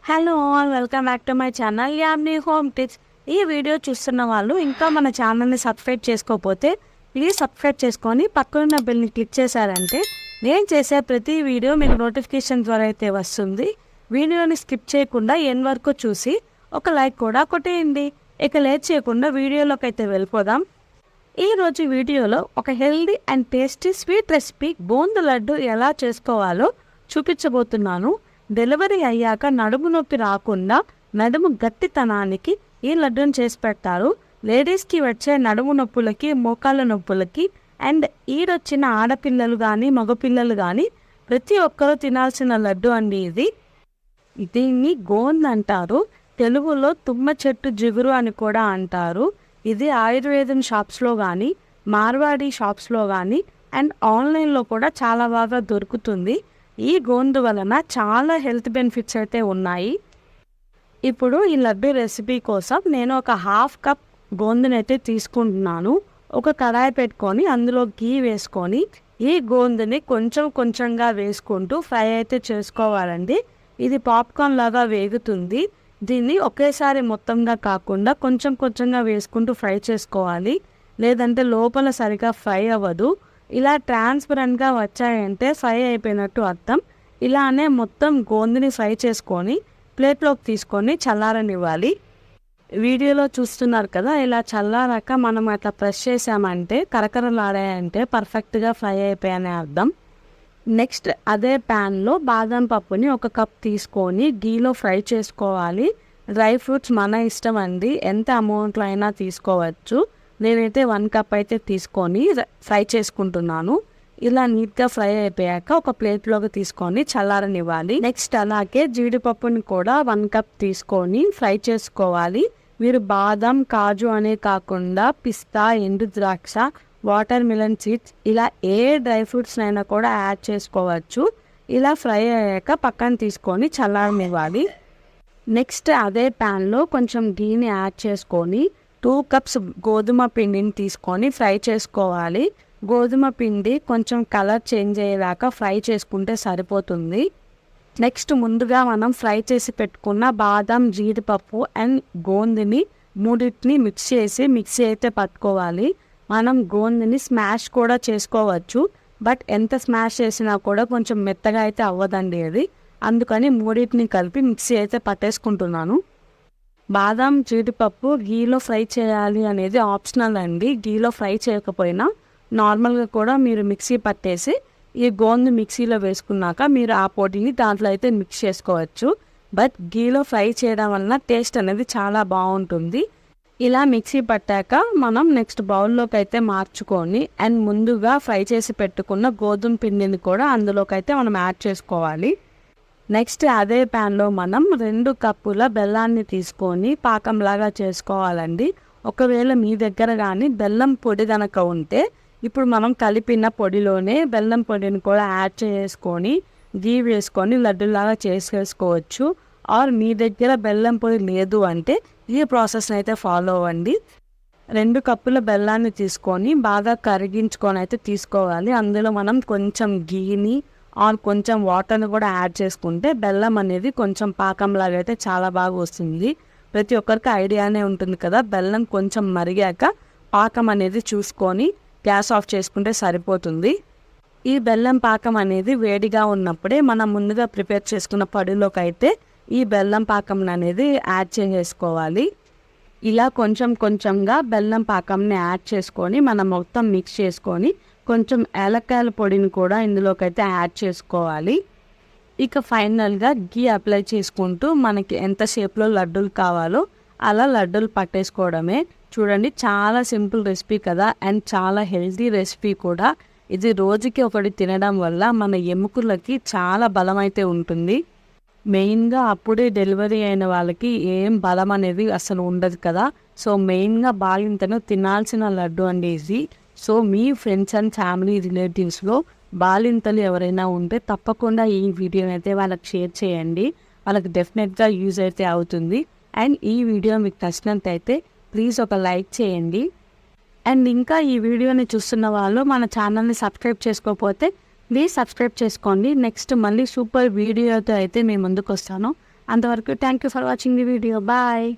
Hello all welcome back to my channel Yamni home tips. ఈ video చూస్తున్న వాళ్ళు ఇంకా మన ఛానల్ని సబ్స్క్రైబ్ చేసుకోకపోతే ప్లీజ్ సబ్స్క్రైబ్ చేసుకొని పక్కనున్న బెల్ని క్లిక్ చేశారంటే నేను చేసే ప్రతి వీడియో మీకు నోటిఫికేషన్ ద్వారా అయితే వస్తుంది. వీడియోని స్కిప్ చేయకుండా ఎండ్ వరకు చూసి ఒక లైక్ కూడా కొట్టేయండి. ఇక లేట్ చేయకుండా వీడియోలోకి అయితే వెళ్ళిపోదాం. ఈరోజు వీడియోలో ఒక healthy and tasty sweet recipe boondi laddu ఎలా చేసుకోవాలో చూపించబోతున్నాను. డెలివరీ అయ్యాక నడుము నొప్పి రాకుండా నడుము గట్టితనానికి ఈ లడ్డూని చేసి పెడతారు. లేడీస్కి వచ్చే నడుము నొప్పులకి, మోకాళ్ళ నొప్పులకి అండ్ ఈడొచ్చిన ఆడపిల్లలు కానీ మగపిల్లలు కానీ ప్రతి ఒక్కరూ తినాల్సిన లడ్డు అండి ఇది. దీన్ని గోంద్ అంటారు. తెలుగులో తుమ్మ చెట్టు జిగురు అని కూడా అంటారు. ఇది ఆయుర్వేదం షాప్స్లో కానీ మార్వాడి షాప్స్లో కానీ అండ్ ఆన్లైన్లో కూడా చాలా బాగా దొరుకుతుంది. ఈ గోందు వలన చాలా హెల్త్ బెనిఫిట్స్ అయితే ఉన్నాయి. ఇప్పుడు ఈ లడ్డు రెసిపీ కోసం నేను ఒక హాఫ్ కప్ గోందుని అయితే తీసుకుంటున్నాను. ఒక కడాయి పెట్టుకొని అందులో గీ వేసుకొని ఈ గోందుని కొంచెం కొంచెంగా వేసుకుంటూ ఫ్రై అయితే చేసుకోవాలండి. ఇది పాప్కార్న్ లాగా వేగుతుంది. దీన్ని ఒకేసారి మొత్తంగా కాకుండా కొంచెం కొంచెంగా వేసుకుంటూ ఫ్రై చేసుకోవాలి, లేదంటే లోపల సరిగా ఫ్రై అవ్వదు. ఇలా ట్రాన్స్పరెంట్గా వచ్చాయంటే ఫ్రై అయిపోయినట్టు అర్థం. ఇలానే మొత్తం గోందుని ఫ్రై చేసుకొని ప్లేట్లోకి తీసుకొని చల్లారనివ్వాలి. వీడియోలో చూస్తున్నారు కదా, ఇలా చల్లారాక మనం అట్లా ప్రెస్ చేసామంటే కరకరలాడాయంటే పర్ఫెక్ట్గా ఫ్రై అయిపోయాయనే అర్థం. నెక్స్ట్ అదే ప్యాన్లో బాదం పప్పుని ఒక కప్ తీసుకొని గీలో ఫ్రై చేసుకోవాలి. డ్రై ఫ్రూట్స్ మన ఇష్టం అండి, ఎంత అమౌంట్లో అయినా తీసుకోవచ్చు. నేనైతే 1 కప్ అయితే తీసుకొని ఫ్రై చేసుకుంటున్నాను. ఇలా నీట్గా ఫ్రై అయిపోయాక ఒక ప్లేట్లోకి తీసుకొని చల్లారనివ్వాలి. నెక్స్ట్ అలాగే జీడిపప్పుని కూడా 1 కప్ తీసుకొని ఫ్రై చేసుకోవాలి. మీరు బాదం, కాజు అనే కాకుండా పిస్తా, ఎండు ద్రాక్ష, వాటర్ మిలన్ సీడ్స్ ఇలా ఏ డ్రై ఫ్రూట్స్ అయినా కూడా యాడ్ చేసుకోవచ్చు. ఇలా ఫ్రై అయ్యాక పక్కన తీసుకొని చల్లారనివ్వాలి. నెక్స్ట్ అదే ప్యాన్లో కొంచెం గీని యాడ్ చేసుకొని 2 కప్స్ గోధుమ పిండిని తీసుకొని ఫ్రై చేసుకోవాలి. గోధుమ పిండి కొంచెం కలర్ చేంజ్ అయ్యేదాకా ఫ్రై చేసుకుంటే సరిపోతుంది. నెక్స్ట్ ముందుగా మనం ఫ్రై చేసి పెట్టుకున్న బాదం, జీడిపప్పు అండ్ గోందుని మూడింటిని మిక్సీ అయితే పట్టుకోవాలి. మనం గోందుని స్మాష్ కూడా చేసుకోవచ్చు, బట్ ఎంత స్మాష్ చేసినా కూడా కొంచెం మెత్తగా అయితే అవ్వదండి అది. అందుకని మూడింటిని కలిపి మిక్సీ అయితే పట్టేసుకుంటున్నాను. బాదం, జీడిపప్పు గీలో ఫ్రై చేయాలి అనేది ఆప్షనల్ అండి. గీలో ఫ్రై చేయకపోయినా నార్మల్గా కూడా మీరు మిక్సీ పట్టేసి ఈ గోందు మిక్సీలో వేసుకున్నాక మీరు ఆ పొడిని దాంట్లో అయితే మిక్స్ చేసుకోవచ్చు. బట్ గీలో ఫ్రై చేయడం వలన టేస్ట్ అనేది చాలా బాగుంటుంది. ఇలా మిక్సీ పట్టాక మనం నెక్స్ట్ బౌల్లోకి అయితే మార్చుకొని అండ్ ముందుగా ఫ్రై చేసి పెట్టుకున్న గోధుమ పిండిని కూడా అందులోకి అయితే మనం యాడ్ చేసుకోవాలి. నెక్స్ట్ అదే ప్యాన్లో మనం 2 కప్పుల బెల్లాన్ని తీసుకొని పాకంలాగా చేసుకోవాలండి. ఒకవేళ మీ దగ్గర కానీ బెల్లం పొడి కనుక ఉంటే ఇప్పుడు మనం కలిపిన పొడిలోనే బెల్లం పొడిని కూడా యాడ్ చేసుకొని గీ వేసుకొని లడ్డులాగా చేసేసుకోవచ్చు. ఆర్ మీ దగ్గర బెల్లం పొడి లేదు అంటే ఈ ప్రాసెస్ని అయితే ఫాలో అవ్వండి. 2 కప్పుల బెల్లాన్ని తీసుకొని బాగా కరిగించుకొని అయితే తీసుకోవాలి. అందులో మనం కొంచెం గీని ఆర్ కొంచెం వాటర్ని కూడా యాడ్ చేసుకుంటే బెల్లం అనేది కొంచెం పాకంలాగా అయితే చాలా బాగా వస్తుంది. ప్రతి ఒక్కరికి ఐడియానే ఉంటుంది కదా, బెల్లం కొంచెం మరిగాక పాకం అనేది చూసుకొని గ్యాస్ ఆఫ్ చేసుకుంటే సరిపోతుంది. ఈ బెల్లం పాకం అనేది వేడిగా ఉన్నప్పుడే మనం ముందుగా ప్రిపేర్ చేసుకున్న పొడిలోకి అయితే ఈ బెల్లం పాకం అనేది యాడ్ చేసుకోవాలి. ఇలా కొంచెం కొంచెంగా బెల్లం పాకంని యాడ్ చేసుకొని మనం మొత్తం మిక్స్ చేసుకొని కొంచెం ఏలక్కాయల పొడిని కూడా ఇందులోకి అయితే యాడ్ చేసుకోవాలి. ఇక ఫైనల్గా గీ అప్లై చేసుకుంటూ మనకి ఎంత షేప్లో లడ్డూలు కావాలో అలా లడ్డూలు పట్టేసుకోవడమే. చూడండి, చాలా సింపుల్ రెసిపీ కదా అండ్ చాలా హెల్తీ రెసిపీ కూడా. ఇది రోజుకి ఒకటి తినడం వల్ల మన ఎముకలకి చాలా బలం అయితే ఉంటుంది. మెయిన్గా అప్పుడే డెలివరీ అయిన వాళ్ళకి ఏం బలం అనేది అసలు ఉండదు కదా. సో మెయిన్గా బాలింతను తినాల్సిన లడ్డు అండి ఇది. So me friends and family రిలేటివ్స్లో బాలింతలు ఎవరైనా ఉంటే తప్పకుండా ఈ వీడియోని అయితే వాళ్ళకి షేర్ చేయండి. వాళ్ళకి డెఫినెట్గా యూజ్ అయితే అవుతుంది. అండ్ ఈ వీడియో మీకు నచ్చినట్టయితే ప్లీజ్ ఒక లైక్ చేయండి. అండ్ ఇంకా ఈ వీడియోని చూస్తున్న వాళ్ళు మన ఛానల్ని సబ్స్క్రైబ్ చేసుకోకపోతే ప్లీజ్ సబ్స్క్రైబ్ చేసుకోండి. నెక్స్ట్ మళ్ళీ సూపర్ వీడియోతో అయితే మీ ముందుకు వస్తాను. అంతవరకు thank you for watching the video. Bye.